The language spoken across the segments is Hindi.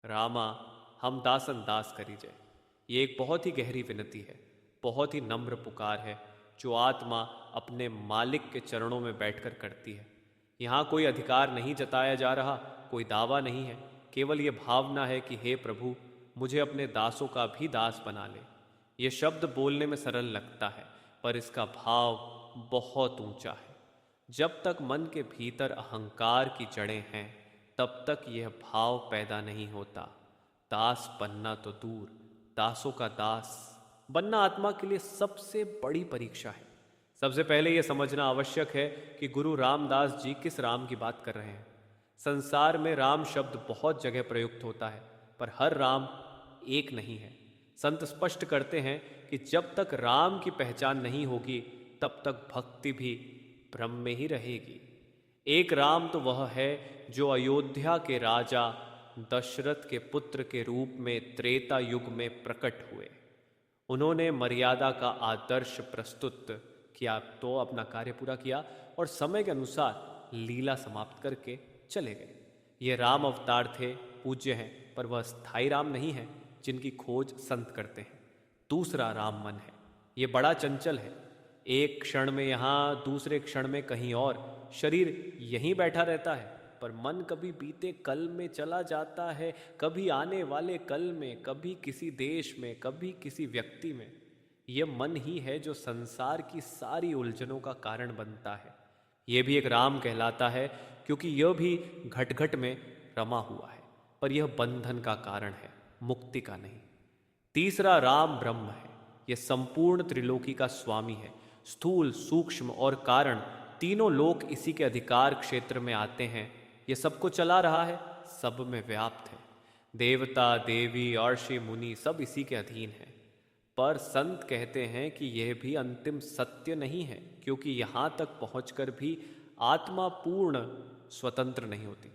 रामा हम दासन दास करी जय। ये एक बहुत ही गहरी विनती है, बहुत ही नम्र पुकार है जो आत्मा अपने मालिक के चरणों में बैठकर करती है। यहाँ कोई अधिकार नहीं जताया जा रहा, कोई दावा नहीं है, केवल ये भावना है कि हे प्रभु, मुझे अपने दासों का भी दास बना ले। ये शब्द बोलने में सरल लगता है, पर इसका भाव बहुत ऊंचा है। जब तक मन के भीतर अहंकार की जड़ें हैं, तब तक यह भाव पैदा नहीं होता। दास बनना तो दूर, दासों का दास बनना आत्मा के लिए सबसे बड़ी परीक्षा है। सबसे पहले यह समझना आवश्यक है कि गुरु रामदास जी किस राम की बात कर रहे हैं। संसार में राम शब्द बहुत जगह प्रयुक्त होता है, पर हर राम एक नहीं है। संत स्पष्ट करते हैं कि जब तक राम की पहचान नहीं होगी, तब तक भक्ति भी भ्रम में ही रहेगी। एक राम तो वह है जो अयोध्या के राजा दशरथ के पुत्र के रूप में त्रेता युग में प्रकट हुए। उन्होंने मर्यादा का आदर्श प्रस्तुत किया तो अपना कार्य पूरा किया और समय के अनुसार लीला समाप्त करके चले गए। ये राम अवतार थे, पूज्य हैं, पर वह स्थायी राम नहीं है जिनकी खोज संत करते हैं। दूसरा राम मन है, ये बड़ा चंचल है। एक क्षण में यहाँ, दूसरे क्षण में कहीं और। शरीर यहीं बैठा रहता है, पर मन कभी बीते कल में चला जाता है, कभी आने वाले कल में, कभी किसी देश में, कभी किसी व्यक्ति में। यह मन ही है जो संसार की सारी उलझनों का कारण बनता है। यह भी एक राम कहलाता है, क्योंकि यह भी घट घट में रमा हुआ है, पर यह बंधन का कारण है, मुक्ति का नहीं। तीसरा राम ब्रह्म है, यह संपूर्ण त्रिलोकी का स्वामी है। स्थूल, सूक्ष्म और कारण तीनों लोक इसी के अधिकार क्षेत्र में आते हैं। यह सबको चला रहा है, सब में व्याप्त है। देवता, देवी, अर्षि, मुनि सब इसी के अधीन हैं। पर संत कहते हैं कि यह भी अंतिम सत्य नहीं है, क्योंकि यहाँ तक पहुँचकर भी आत्मा पूर्ण स्वतंत्र नहीं होती।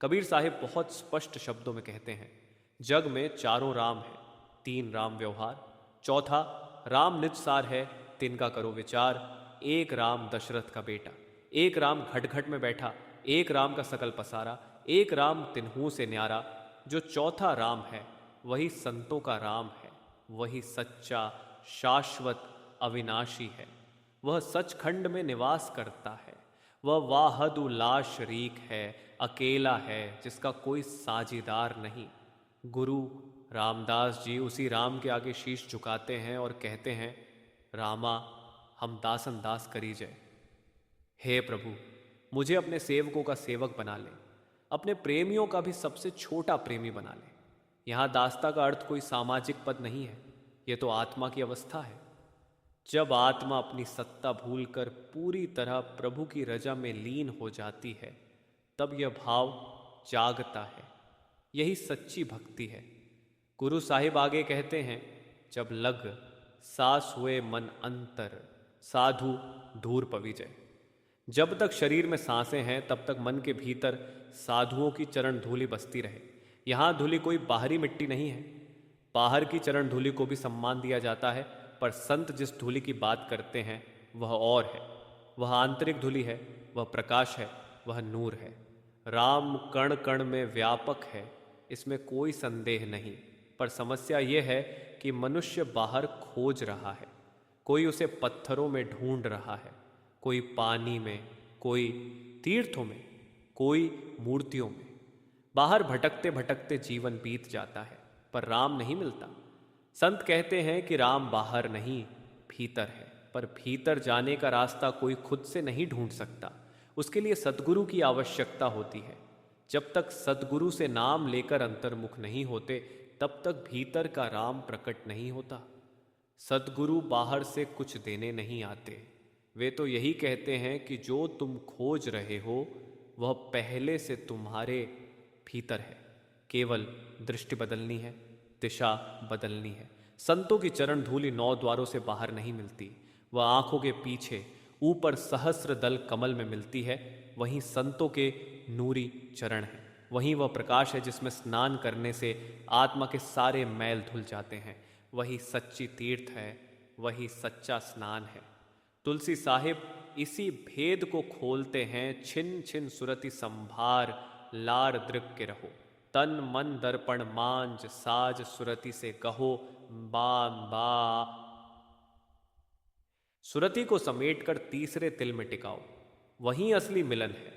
कबीर साहिब बहुत स्पष्ट शब्दों में कहते हैं, जग में चारों राम हैं, तीन राम व्यवहार, चौथा राम निज सार है, तिनका करो विचार। एक राम दशरथ का बेटा, एक राम घट घट में बैठा, एक राम का सकल पसारा, एक राम तिन्हू से न्यारा। जो चौथा राम है वही संतों का राम है, वही सच्चा, शाश्वत, अविनाशी है। वह सचखंड में निवास करता है। वह वाहद ला शरीक है, अकेला है, जिसका कोई साझीदार नहीं। गुरु रामदास जी उसी राम के आगे शीश झुकाते हैं और कहते हैं, रामा हम दासन दास करी जय। हे प्रभु, मुझे अपने सेवकों का सेवक बना ले, अपने प्रेमियों का भी सबसे छोटा प्रेमी बना ले। यहाँ दासता का अर्थ कोई सामाजिक पद नहीं है, यह तो आत्मा की अवस्था है। जब आत्मा अपनी सत्ता भूलकर पूरी तरह प्रभु की रजा में लीन हो जाती है, तब यह भाव जागता है। यही सच्ची भक्ति है। गुरु साहिब आगे कहते हैं, जब लग सास हुए मन अंतर, साधु धूर पविजय। जब तक शरीर में सांसें हैं, तब तक मन के भीतर साधुओं की चरण धूलि बसती रहे। यहाँ धूलि कोई बाहरी मिट्टी नहीं है। बाहर की चरण धूलि को भी सम्मान दिया जाता है, पर संत जिस धूलि की बात करते हैं वह और है। वह आंतरिक धूलि है, वह प्रकाश है, वह नूर है। राम कण कण में व्यापक है, इसमें कोई संदेह नहीं। पर समस्या यह है कि मनुष्य बाहर खोज रहा है। कोई उसे पत्थरों में ढूंढ रहा है, कोई पानी में, कोई तीर्थों में, कोई मूर्तियों में। बाहर भटकते भटकते जीवन बीत जाता है, पर राम नहीं मिलता। संत कहते हैं कि राम बाहर नहीं, भीतर है। पर भीतर जाने का रास्ता कोई खुद से नहीं ढूंढ सकता, उसके लिए सद्गुरु की आवश्यकता होती है। जब तक सद्गुरु से नाम लेकर अंतर्मुख नहीं होते, तब तक भीतर का राम प्रकट नहीं होता। सद्गुरु बाहर से कुछ देने नहीं आते। वे तो यही कहते हैं कि जो तुम खोज रहे हो वह पहले से तुम्हारे भीतर है, केवल दृष्टि बदलनी है, दिशा बदलनी है। संतों की चरण धूलि 9 द्वारों से बाहर नहीं मिलती, वह आंखों के पीछे ऊपर सहस्र दल कमल में मिलती है। वहीं संतों के नूरी चरण है, वहीं वह प्रकाश है जिसमें स्नान करने से आत्मा के सारे मैल धुल जाते हैं। वही सच्ची तीर्थ है, वही सच्चा स्नान है। तुलसी साहिब इसी भेद को खोलते हैं, छिन छिन सुरति संभार, लार दृक के रहो, तन मन दर्पण मांज साज सुरति से कहो बा बा। सुरति को समेटकर तीसरे तिल में टिकाओ, वहीं असली मिलन है।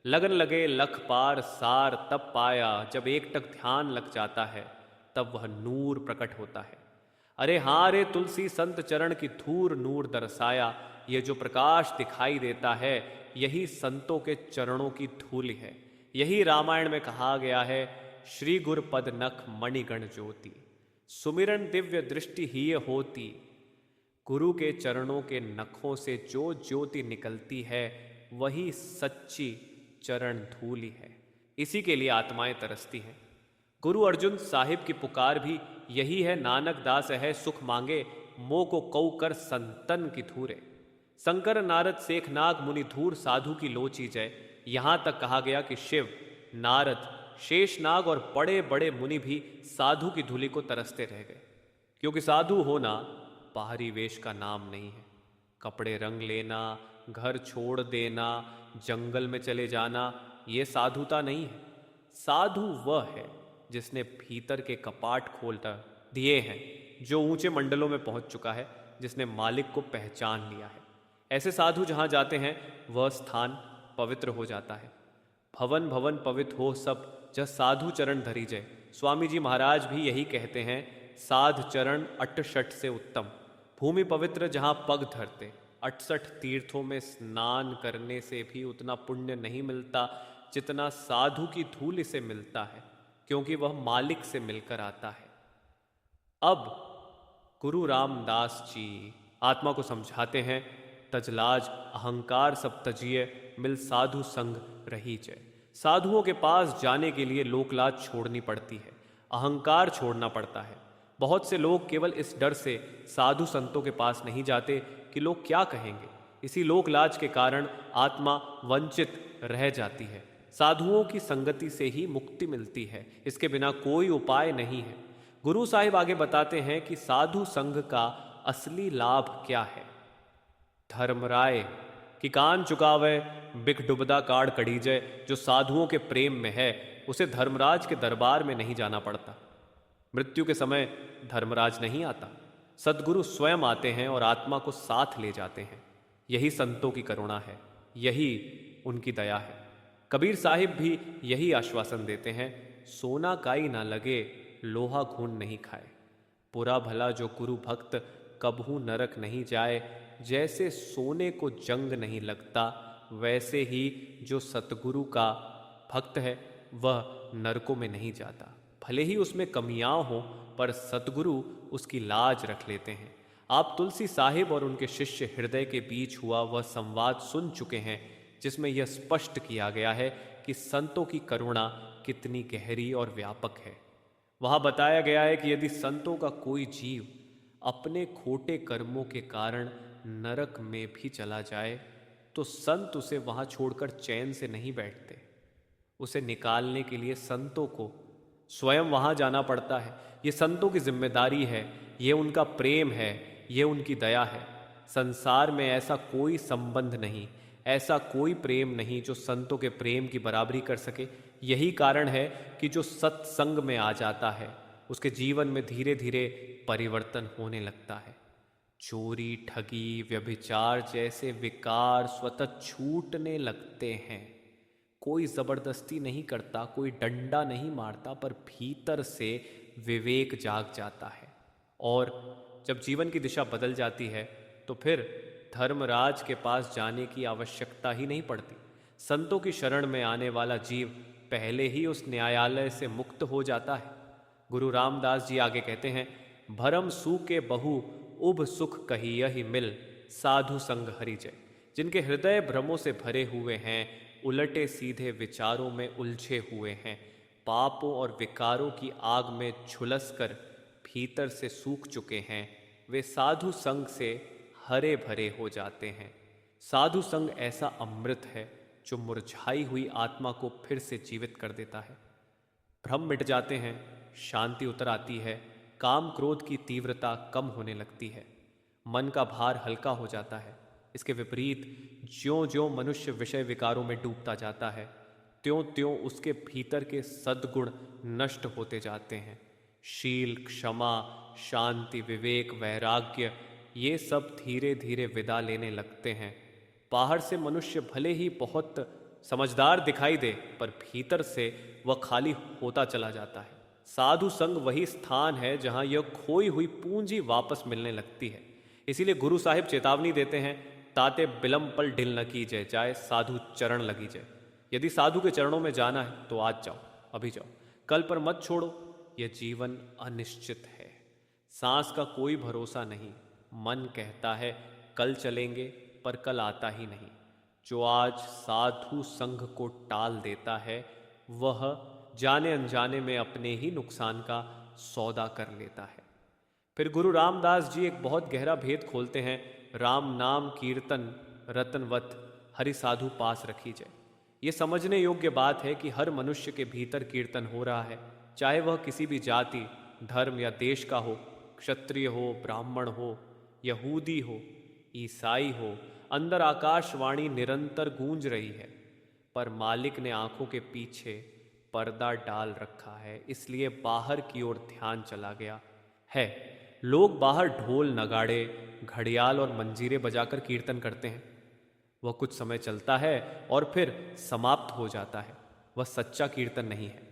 लगन लगे लख पार सार तब पाया, जब एक टक ध्यान लग जाता है तब वह नूर प्रकट होता है। अरे हाँ रे तुलसी संत चरण की धूर नूर दरसाया, ये जो प्रकाश दिखाई देता है यही संतों के चरणों की धूल है। यही रामायण में कहा गया है, श्री गुर पद नख मणिगण ज्योति, सुमिरन दिव्य दृष्टि ही होती। गुरु के चरणों के नखों से जो ज्योति निकलती है वही सच्ची चरण धूली है। इसी के लिए आत्माएं तरसती हैं। गुरु अर्जुन साहिब की पुकार भी यही है, नानक दास है सुख मांगे, मोह को कौ कर संतन की धूरे। शंकर नारद शेखनाग मुनि धूर साधु की लोची जय। यहां तक कहा गया कि शिव, नारद, शेषनाग और बड़े बड़े मुनि भी साधु की धूलि को तरसते रह गए, क्योंकि साधु होना बाहरी वेश का नाम नहीं है। कपड़े रंग लेना, घर छोड़ देना, जंगल में चले जाना, ये साधुता नहीं है। साधु वह है जिसने भीतर के कपाट खोलकर दिए हैं, जो ऊंचे मंडलों में पहुंच चुका है, जिसने मालिक को पहचान लिया है। ऐसे साधु जहां जाते हैं वह स्थान पवित्र हो जाता है। भवन भवन पवित्र हो सब, जब साधु चरण धरी जय। स्वामी जी महाराज भी यही कहते हैं, साध चरण 68 से उत्तम। भूमि पवित्र जहां पग धरते, 68 तीर्थों में स्नान करने से भी उतना पुण्य नहीं मिलता जितना साधु की धूल से मिलता है, क्योंकि वह मालिक से मिलकर आता है। अब गुरु रामदास जी आत्मा को समझाते हैं, तजलाज अहंकार सब तजिए, मिल साधु संग रही जय। साधुओं के पास जाने के लिए लोकलाज छोड़नी पड़ती है, अहंकार छोड़ना पड़ता है। बहुत से लोग केवल इस डर से साधु संतों के पास नहीं जाते कि लोग क्या कहेंगे। इसी लोकलाज के कारण आत्मा वंचित रह जाती है। साधुओं की संगति से ही मुक्ति मिलती है, इसके बिना कोई उपाय नहीं है। गुरु साहिब आगे बताते हैं कि साधु संघ का असली लाभ क्या है। धर्मराय कि कान चुकावे बिख डुबदा काड़ कड़ीजय, जो साधुओं के प्रेम में है उसे धर्मराज के दरबार में नहीं जाना पड़ता। मृत्यु के समय धर्मराज नहीं आता, सद्गुरु स्वयं आते हैं और आत्मा को साथ ले जाते हैं। यही संतों की करुणा है, यही उनकी दया है। कबीर साहिब भी यही आश्वासन देते हैं, सोना काई ना लगे लोहा खून नहीं खाए। बुरा भला जो गुरु भक्त कबहू नरक नहीं जाए। जैसे सोने को जंग नहीं लगता, वैसे ही जो सतगुरु का भक्त है वह नरकों में नहीं जाता। भले ही उसमें कमियां हों, पर सतगुरु उसकी लाज रख लेते हैं। आप तुलसी साहिब और उनके शिष्य हृदय के बीच हुआ वह संवाद सुन चुके हैं, जिसमें यह स्पष्ट किया गया है कि संतों की करुणा कितनी गहरी और व्यापक है। वहां बताया गया है कि यदि संतों का कोई जीव अपने खोटे कर्मों के कारण नरक में भी चला जाए, तो संत उसे वहां छोड़कर चैन से नहीं बैठते। उसे निकालने के लिए संतों को स्वयं वहां जाना पड़ता है। ये संतों की जिम्मेदारी है, ये उनका प्रेम है, ये उनकी दया है। संसार में ऐसा कोई संबंध नहीं, ऐसा कोई प्रेम नहीं जो संतों के प्रेम की बराबरी कर सके। यही कारण है कि जो सत्संग में आ जाता है उसके जीवन में धीरे धीरे परिवर्तन होने लगता है। चोरी, ठगी, व्यभिचार जैसे विकार स्वतः छूटने लगते हैं। कोई जबरदस्ती नहीं करता, कोई डंडा नहीं मारता, पर भीतर से विवेक जाग जाता है। और जब जीवन की दिशा बदल जाती है तो फिर धर्मराज के पास जाने की आवश्यकता ही नहीं पड़ती। संतों की शरण में आने वाला जीव पहले ही उस न्यायालय से मुक्त हो जाता है। गुरु रामदास जी आगे कहते हैं, भरम सूके बहु उब सुख कहियहि मिल, साधु संग हरिजय। जिनके हृदय भ्रमों से भरे हुए हैं, उलटे सीधे विचारों में उलझे हुए हैं, पापों और विकारों की आग में झुलसकर भीतर से सूख चुके हैं, वे साधु संग से हरे भरे हो जाते हैं। साधु संग ऐसा अमृत है जो मुरझाई हुई आत्मा को फिर से जीवित कर देता है। भ्रम मिट जाते हैं, शांति उतर आती है, काम क्रोध की तीव्रता कम होने लगती है, मन का भार हल्का हो जाता है। इसके विपरीत ज्यों ज्यों मनुष्य विषय विकारों में डूबता जाता है, त्यों त्यों उसके भीतर के सद्गुण नष्ट होते जाते हैं। शील, क्षमा, शांति, विवेक, वैराग्य, ये सब धीरे धीरे विदा लेने लगते हैं। बाहर से मनुष्य भले ही बहुत समझदार दिखाई दे, पर भीतर से वह खाली होता चला जाता है। साधु संग वही स्थान है जहां यह खोई हुई पूंजी वापस मिलने लगती है। इसीलिए गुरु साहिब चेतावनी देते हैं, ताते बिलम पल ढिल न की जय, जाए साधु चरण लगी जय। यदि साधु के चरणों में जाना है तो आज जाओ, अभी जाओ, कल पर मत छोड़ो। यह जीवन अनिश्चित है, सांस का कोई भरोसा नहीं। मन कहता है कल चलेंगे, पर कल आता ही नहीं। जो आज साधु संघ को टाल देता है, वह जाने अनजाने में अपने ही नुकसान का सौदा कर लेता है। फिर गुरु रामदास जी एक बहुत गहरा भेद खोलते हैं। राम नाम कीर्तन रतनवत, हरि साधु पास रखी जाए। ये समझने योग्य बात है कि हर मनुष्य के भीतर कीर्तन हो रहा है, चाहे वह किसी भी जाति, धर्म या देश का हो, क्षत्रिय हो, ब्राह्मण हो, यहूदी हो, ईसाई हो। अंदर आकाशवाणी निरंतर गूंज रही है, पर मालिक ने आंखों के पीछे पर्दा डाल रखा है, इसलिए बाहर की ओर ध्यान चला गया है। लोग बाहर ढोल, नगाड़े, घड़ियाल और मंजीरे बजाकर कीर्तन करते हैं। वह कुछ समय चलता है और फिर समाप्त हो जाता है। वह सच्चा कीर्तन नहीं है।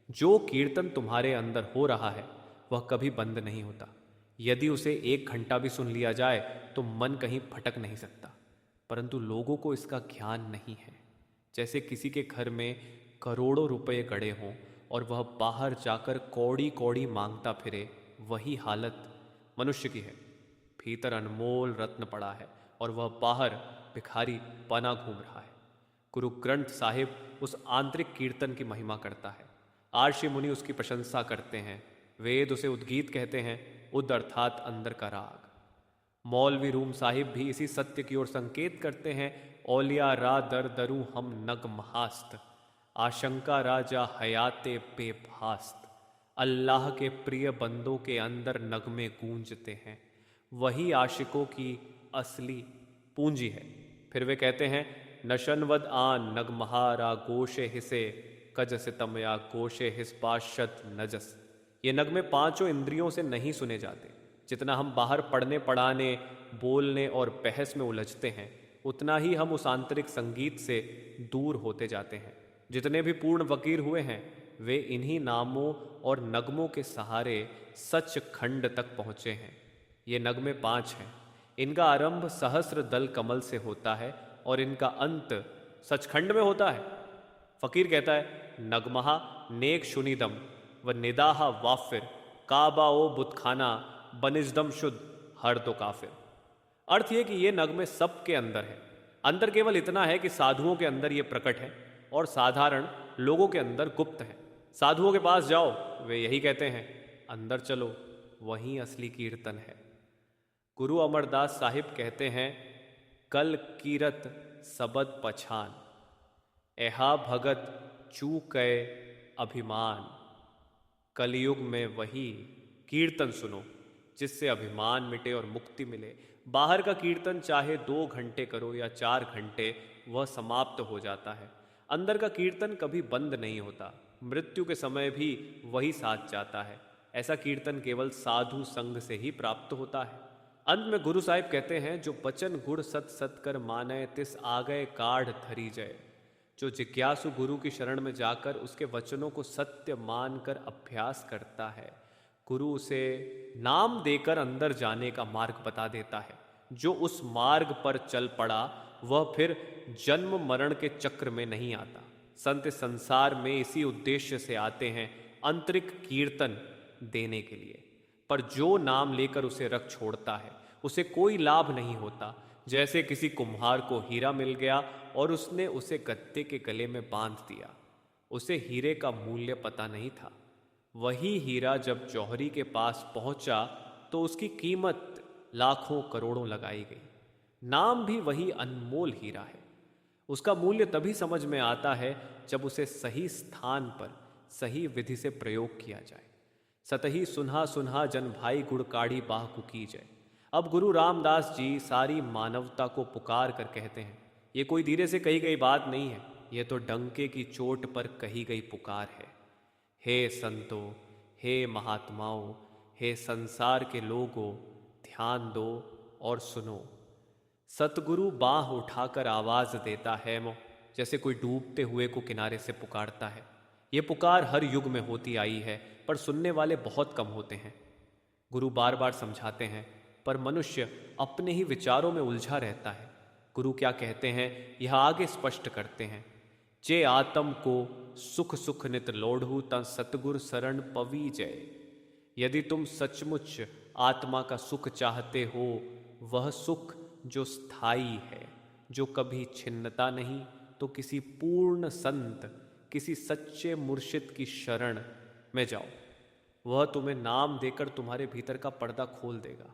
जो कीर्तन तुम्हारे अंदर हो रहा है वह कभी बंद नहीं होता। यदि उसे 1 घंटा भी सुन लिया जाए तो मन कहीं भटक नहीं सकता, परंतु लोगों को इसका ज्ञान नहीं है। जैसे किसी के घर में करोड़ों रुपए गड़े हों और वह बाहर जाकर कौड़ी कौड़ी मांगता फिरे, वही हालत मनुष्य की है। भीतर अनमोल रत्न पड़ा है और वह बाहर भिखारी बना घूम रहा है। गुरु ग्रंथ साहिब उस आंतरिक कीर्तन की महिमा करता है। आर्षि मुनि उसकी प्रशंसा करते हैं। वेद उसे उद्गीत कहते हैं, उद अर्थात अंदर का राग। मौलवी रूम साहिब भी इसी सत्य की ओर संकेत करते हैं। औलिया रा दर दरू हम नग महास्त, आशंका राजा हयाते बेभास्त। अल्लाह के प्रिय बंदों के अंदर नगमे गूंजते हैं, वही आशिकों की असली पूंजी है। फिर वे कहते हैं, नशनवद आन नगमहारा गोशे हिसे, कज सितमया गोशे हिस पाशत नजस। ये नगमे 5 इंद्रियों से नहीं सुने जाते। जितना हम बाहर पढ़ने, पढ़ाने, बोलने और बहस में उलझते हैं, उतना ही हम उस आंतरिक संगीत से दूर होते जाते हैं। जितने भी पूर्ण फकीर हुए हैं, वे इन्हीं नामों और नगमों के सहारे सच खंड तक पहुँचे हैं। ये नगमे 5 हैं। इनका आरंभ सहस्र दल कमल से होता है और इनका अंत सचखंड में होता है। फकीर कहता है, नगमहा नेक शुनिदम व निदाहा वाफिर, काबा ओ बुतखाना बनिजदम शुद्ध हर दो काफिर। अर्थ ये कि ये नगमे सबके अंदर है। अंदर केवल इतना है कि साधुओं के अंदर ये प्रकट है और साधारण लोगों के अंदर गुप्त है। साधुओं के पास जाओ, वे यही कहते हैं, अंदर चलो, वहीं असली कीर्तन है। गुरु अमरदास साहिब कहते हैं, कल कीरत सबद पछान, एहा भगत चूकय अभिमान। कलयुग में वही कीर्तन सुनो जिससे अभिमान मिटे और मुक्ति मिले। बाहर का कीर्तन चाहे 2 घंटे करो या 4 घंटे, वह समाप्त हो जाता है। अंदर का कीर्तन कभी बंद नहीं होता। मृत्यु के समय भी वही साथ जाता है। ऐसा कीर्तन केवल साधु संग से ही प्राप्त होता है। अंत में गुरु साहिब कहते हैं, जो बचन गुड़ सत सत कर माने, तिस आ गए काढ़ धरी जय। जो जिज्ञासु गुरु की शरण में जाकर उसके वचनों को सत्य मानकर अभ्यास करता है, गुरु उसे नाम देकर अंदर जाने का मार्ग बता देता है। जो उस मार्ग पर चल पड़ा, वह फिर जन्म मरण के चक्र में नहीं आता। संत संसार में इसी उद्देश्य से आते हैं, आंतरिक कीर्तन देने के लिए। पर जो नाम लेकर उसे रख छोड़ता है, उसे कोई लाभ नहीं होता। जैसे किसी कुम्हार को हीरा मिल गया और उसने उसे गत्ते के गले में बांध दिया। उसे हीरे का मूल्य पता नहीं था। वही हीरा जब जौहरी के पास पहुंचा तो उसकी कीमत लाखों करोड़ों लगाई गई। नाम भी वही अनमोल हीरा है। उसका मूल्य तभी समझ में आता है जब उसे सही स्थान पर सही विधि से प्रयोग किया जाए। सतही सुनहा सुनहा जन भाई गुड़ काढ़ी बाह कुकी जय। अब गुरु रामदास जी सारी मानवता को पुकार कर कहते हैं, ये कोई धीरे से कही गई बात नहीं है। यह तो डंके की चोट पर कही गई पुकार है। हे संतों, हे महात्माओं, हे संसार के लोगों, ध्यान दो और सुनो। सतगुरु बाँह उठाकर आवाज देता है जैसे कोई डूबते हुए को किनारे से पुकारता है। ये पुकार हर युग में होती आई है, पर सुनने वाले बहुत कम होते हैं। गुरु बार बार समझाते हैं, पर मनुष्य अपने ही विचारों में उलझा रहता है। गुरु क्या कहते हैं यह आगे स्पष्ट करते हैं। जे आत्म को सुख सुख नित लोढ़ू तं सतगुर शरण पवी जय। यदि तुम सचमुच आत्मा का सुख चाहते हो, वह सुख जो स्थायी है, जो कभी छिन्नता नहीं, तो किसी पूर्ण संत, किसी सच्चे मुर्शिद की शरण में जाओ। वह तुम्हें नाम देकर तुम्हारे भीतर का पर्दा खोल देगा।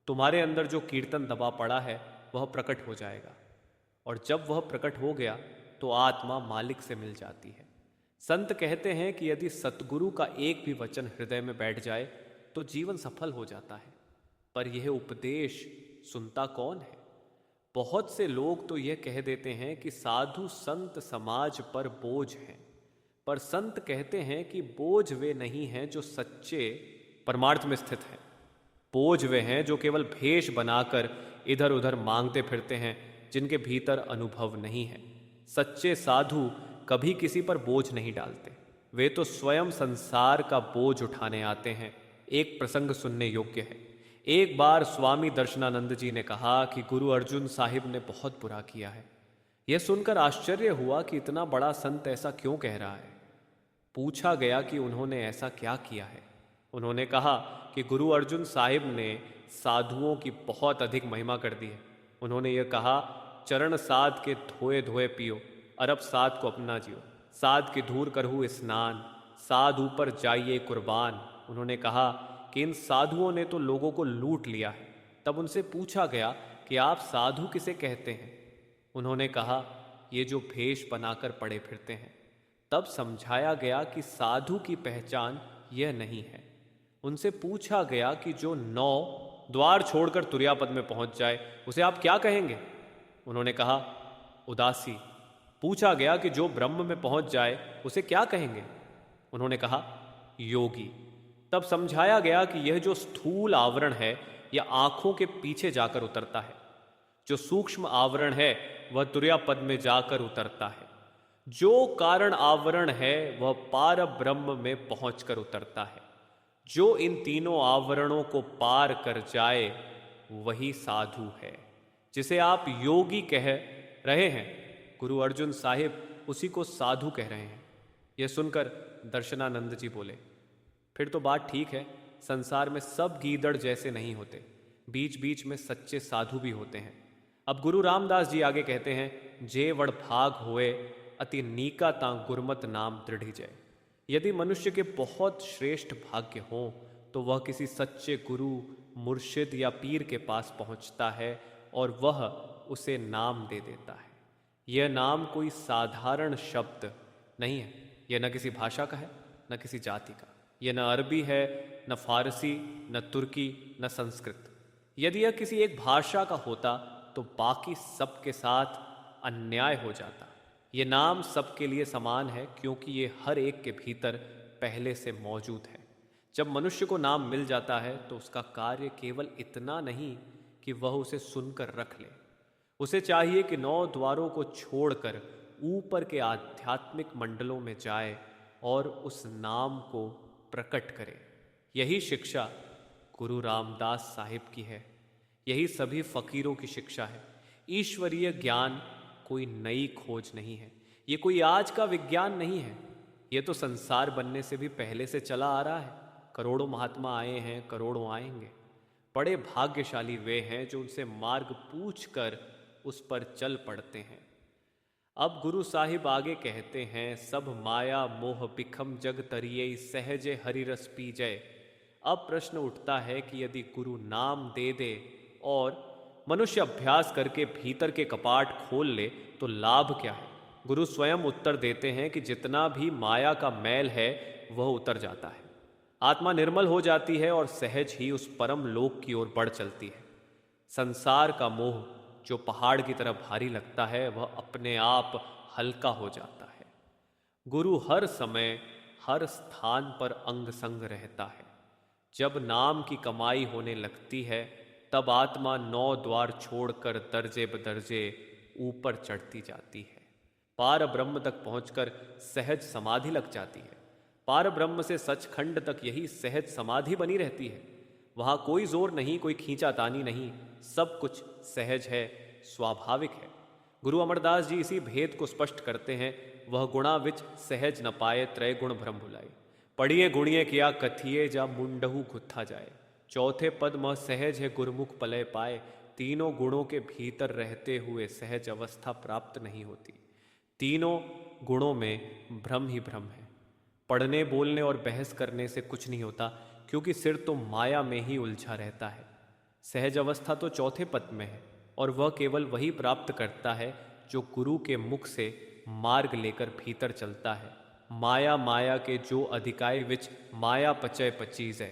तुम्हारे अंदर जो कीर्तन दबा पड़ा है वह प्रकट हो जाएगा, और जब वह प्रकट हो गया तो आत्मा मालिक से मिल जाती है। संत कहते हैं कि यदि सतगुरु का एक भी वचन हृदय में बैठ जाए तो जीवन सफल हो जाता है। पर यह उपदेश सुनता कौन है? बहुत से लोग तो यह कह देते हैं कि साधु संत समाज पर बोझ हैं, पर संत कहते हैं कि बोझ वे नहीं हैं जो सच्चे परमार्थ में स्थित हैं। बोझ वे हैं जो केवल भेष बनाकर इधर उधर मांगते फिरते हैं, जिनके भीतर अनुभव नहीं है। सच्चे साधु कभी किसी पर बोझ नहीं डालते, वे तो स्वयं संसार का बोझ उठाने आते हैं। एक प्रसंग सुनने योग्य है। एक बार स्वामी दर्शनानंद जी ने कहा कि गुरु अर्जुन साहिब ने बहुत बुरा किया है। यह सुनकर आश्चर्य हुआ कि इतना बड़ा संत ऐसा क्यों कह रहा है। पूछा गया कि उन्होंने ऐसा क्या किया है। उन्होंने कहा कि गुरु अर्जुन साहिब ने साधुओं की बहुत अधिक महिमा कर दी है। उन्होंने यह कहा, चरण साध के धोए धोए पियो, अरब साध को अपना जियो, साध की धूर करहु स्नान, साध ऊपर जाइए कुर्बान। उन्होंने कहा कि इन साधुओं ने तो लोगों को लूट लिया है। तब उनसे पूछा गया कि आप साधु किसे कहते हैं। उन्होंने कहा, ये जो भेष बनाकर पड़े फिरते हैं। तब समझाया गया कि साधु की पहचान यह नहीं है। उनसे पूछा गया कि जो 9 द्वार छोड़कर तुर्यापद में पहुंच जाए उसे आप क्या कहेंगे। उन्होंने कहा, उदासी। पूछा गया कि जो ब्रह्म में पहुंच जाए उसे क्या कहेंगे। उन्होंने कहा, योगी। तब समझाया गया कि यह जो स्थूल आवरण है यह आंखों के पीछे जाकर उतरता है, जो सूक्ष्म आवरण है वह तुर्यापद में जाकर उतरता है, जो कारण आवरण है वह पार ब्रह्म में पहुंचकर उतरता है। जो इन तीनों आवरणों को पार कर जाए वही साधु है, जिसे आप योगी कह रहे हैं। गुरु अर्जुन साहिब उसी को साधु कह रहे हैं। यह सुनकर दर्शनानंद जी बोले, फिर तो बात ठीक है, संसार में सब गीदड़ जैसे नहीं होते, बीच बीच में सच्चे साधु भी होते हैं। अब गुरु रामदास जी आगे कहते हैं, जे वड़ भाग होए अति नीका तां गुरमत नाम दृढ़ जय। यदि मनुष्य के बहुत श्रेष्ठ भाग्य हों तो वह किसी सच्चे गुरु, मुर्शिद या पीर के पास पहुंचता है और वह उसे नाम दे देता है। यह नाम कोई साधारण शब्द नहीं है। यह न किसी भाषा का है, न किसी जाति का। यह न अरबी है, न फारसी, न तुर्की, न संस्कृत। यदि यह किसी एक भाषा का होता तो बाकी सबके साथ अन्याय हो जाता। ये नाम सबके लिए समान है, क्योंकि ये हर एक के भीतर पहले से मौजूद है। जब मनुष्य को नाम मिल जाता है तो उसका कार्य केवल इतना नहीं कि वह उसे सुनकर रख ले। उसे चाहिए कि 9 द्वारों को छोड़कर ऊपर के आध्यात्मिक मंडलों में जाए और उस नाम को प्रकट करे। यही शिक्षा गुरु रामदास साहिब की है। यही सभी फकीरों की शिक्षा है। ईश्वरीय ज्ञान कोई नई खोज नहीं है, ये कोई आज का विज्ञान नहीं है। ये तो संसार बनने से भी पहले से चला आ रहा है। करोड़ों महात्मा आए हैं, करोड़ों आएंगे। बड़े भाग्यशाली वे हैं जो उनसे मार्ग पूछकर उस पर चल पड़ते हैं। अब गुरु साहिब आगे कहते हैं, सब माया मोह बिखम जग तरिये सहजे हरिरस पीजय। अब प्रश्न उठता है कि यदि गुरु नाम दे दे और मनुष्य अभ्यास करके भीतर के कपाट खोल ले तो लाभ क्या है। गुरु स्वयं उत्तर देते हैं कि जितना भी माया का मैल है वह उतर जाता है, आत्मा निर्मल हो जाती है और सहज ही उस परम लोक की ओर बढ़ चलती है। संसार का मोह जो पहाड़ की तरह भारी लगता है वह अपने आप हल्का हो जाता है। गुरु हर समय हर स्थान पर अंग संग रहता है। जब नाम की कमाई होने लगती है तब आत्मा 9 द्वार छोड़कर दर्जे बदर्जे ऊपर चढ़ती जाती है। पार ब्रह्म तक पहुंचकर सहज समाधि लग जाती है। पार ब्रह्म से सचखंड तक यही सहज समाधि बनी रहती है। वहां कोई जोर नहीं, कोई खींचातानी नहीं, सब कुछ सहज है, स्वाभाविक है। गुरु अमरदास जी इसी भेद को स्पष्ट करते हैं। वह गुणा विच सहज न पाए, त्रय गुण भ्रम भुलाए। पढ़िए गुणिए किया कथिए, जा मुंडहु गुत्था जाए। चौथे पद मह सहज है, गुरुमुख पलय पाए। तीनों गुणों के भीतर रहते हुए सहज अवस्था प्राप्त नहीं होती। तीनों गुणों में भ्रम ही भ्रम है। पढ़ने बोलने और बहस करने से कुछ नहीं होता, क्योंकि सिर तो माया में ही उलझा रहता है। सहज अवस्था तो चौथे पद में है, और वह केवल वही प्राप्त करता है जो गुरु के मुख से मार्ग लेकर भीतर चलता है। माया माया के जो अधिकाय विच माया पचय पचीज है।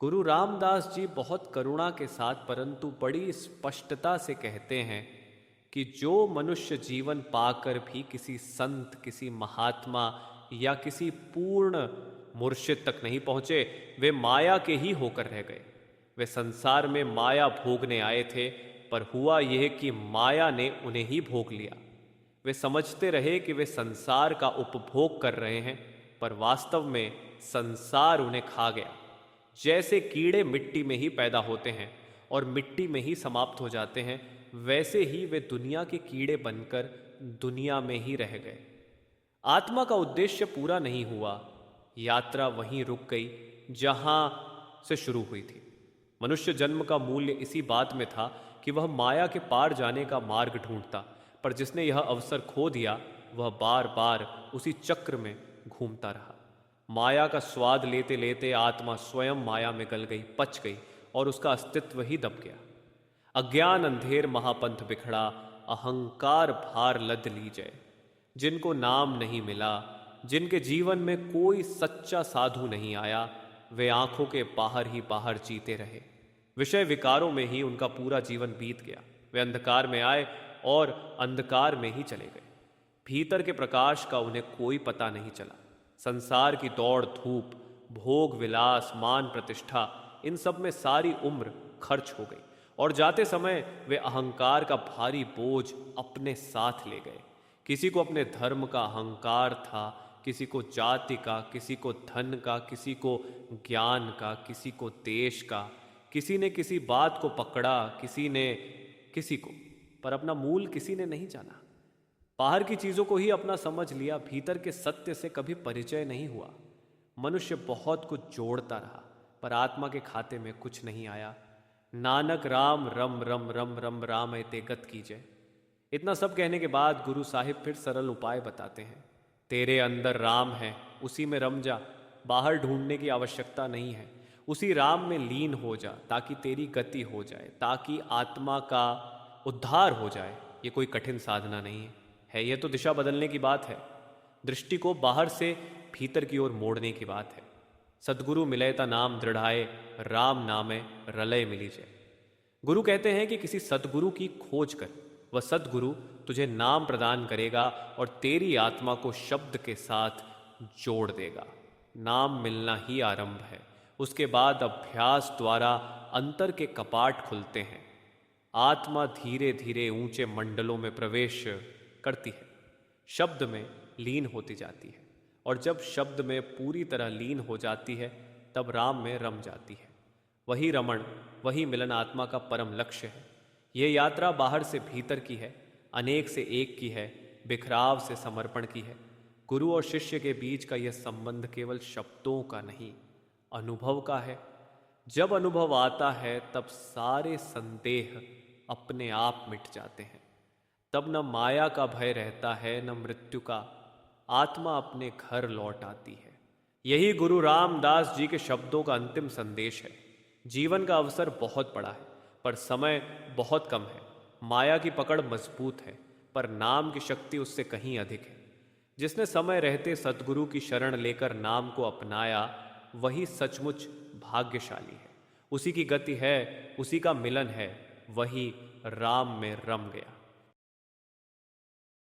गुरु रामदास जी बहुत करुणा के साथ परंतु बड़ी स्पष्टता से कहते हैं कि जो मनुष्य जीवन पाकर भी किसी संत, किसी महात्मा या किसी पूर्ण मुर्शिद तक नहीं पहुंचे, वे माया के ही होकर रह गए। वे संसार में माया भोगने आए थे, पर हुआ यह कि माया ने उन्हें ही भोग लिया। वे समझते रहे कि वे संसार का उपभोग कर रहे हैं, पर वास्तव में संसार उन्हें खा गया। जैसे कीड़े मिट्टी में ही पैदा होते हैं और मिट्टी में ही समाप्त हो जाते हैं, वैसे ही वे दुनिया के कीड़े बनकर दुनिया में ही रह गए। आत्मा का उद्देश्य पूरा नहीं हुआ। यात्रा वहीं रुक गई जहां से शुरू हुई थी। मनुष्य जन्म का मूल्य इसी बात में था कि वह माया के पार जाने का मार्ग ढूंढता, पर जिसने यह अवसर खो दिया वह बार बार उसी चक्र में घूमता रहा। माया का स्वाद लेते लेते आत्मा स्वयं माया में गल गई, पच गई और उसका अस्तित्व ही दब गया। अज्ञान अंधेर महापंथ बिखड़ा, अहंकार भार लद लीजय। जिनको नाम नहीं मिला, जिनके जीवन में कोई सच्चा साधु नहीं आया, वे आंखों के बाहर ही बाहर जीते रहे। विषय विकारों में ही उनका पूरा जीवन बीत गया। वे अंधकार में आए और अंधकार में ही चले गए। भीतर के प्रकाश का उन्हें कोई पता नहीं चला। संसार की दौड़ धूप, भोग विलास, मान प्रतिष्ठा, इन सब में सारी उम्र खर्च हो गई और जाते समय वे अहंकार का भारी बोझ अपने साथ ले गए। किसी को अपने धर्म का अहंकार था, किसी को जाति का, किसी को धन का, किसी को ज्ञान का, किसी को देश का। किसी ने किसी बात को पकड़ा, किसी ने किसी को, पर अपना मूल किसी ने नहीं जाना। बाहर की चीज़ों को ही अपना समझ लिया, भीतर के सत्य से कभी परिचय नहीं हुआ। मनुष्य बहुत कुछ जोड़ता रहा, पर आत्मा के खाते में कुछ नहीं आया। नानक राम रम रम रम रम राम ते गत कीजय। इतना सब कहने के बाद गुरु साहिब फिर सरल उपाय बताते हैं। तेरे अंदर राम है, उसी में रम जा। बाहर ढूंढने की आवश्यकता नहीं है, उसी राम में लीन हो जा, ताकि तेरी गति हो जाए, ताकि आत्मा का उद्धार हो जाए। ये कोई कठिन साधना नहीं है, ये तो दिशा बदलने की बात है। दृष्टि को बाहर से भीतर की ओर मोड़ने की बात है। सद्गुरु मिलयता नाम दृढ़ाए, राम नामे रलय मिली जय। गुरु कहते हैं कि किसी सद्गुरु की खोज कर, वह सद्गुरु तुझे नाम प्रदान करेगा और तेरी आत्मा को शब्द के साथ जोड़ देगा। नाम मिलना ही आरंभ है, उसके बाद अभ्यास द्वारा अंतर के कपाट खुलते हैं। आत्मा धीरे धीरे ऊंचे मंडलों में प्रवेश करती है, शब्द में लीन होती जाती है, और जब शब्द में पूरी तरह लीन हो जाती है तब राम में रम जाती है। वही रमण, वही मिलन आत्मा का परम लक्ष्य है। यह यात्रा बाहर से भीतर की है, अनेक से एक की है, बिखराव से समर्पण की है। गुरु और शिष्य के बीच का यह संबंध केवल शब्दों का नहीं, अनुभव का है। जब अनुभव आता है तब सारे संदेह अपने आप मिट जाते हैं। तब न माया का भय रहता है, न मृत्यु का। आत्मा अपने घर लौट आती है। यही गुरु रामदास जी के शब्दों का अंतिम संदेश है। जीवन का अवसर बहुत बड़ा है, पर समय बहुत कम है। माया की पकड़ मजबूत है, पर नाम की शक्ति उससे कहीं अधिक है। जिसने समय रहते सद्गुरु की शरण लेकर नाम को अपनाया, वही सचमुच भाग्यशाली है। उसी की गति है, उसी का मिलन है, वही राम में रम गया।